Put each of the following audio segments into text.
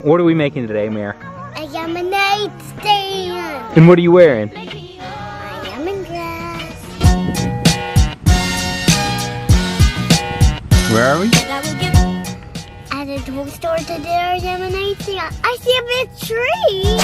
What are we making today, Mare? A lemonade stand. And what are you wearing? A lemongrass. Where are we? At a toy store to do our lemonade stand. I see a big tree.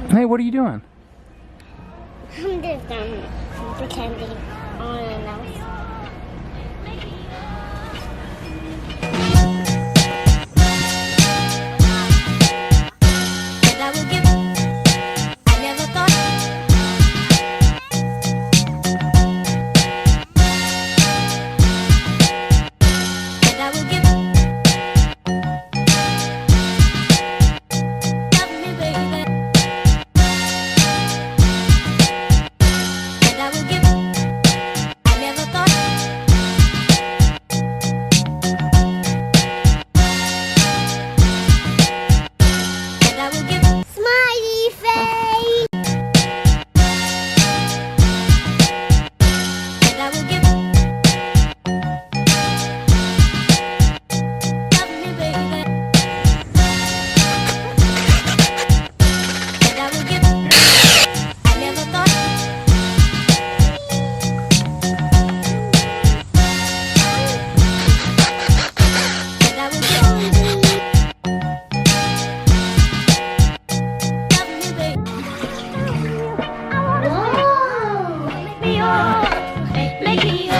Hey, what are you doing? I'm just pretending on and off. Make me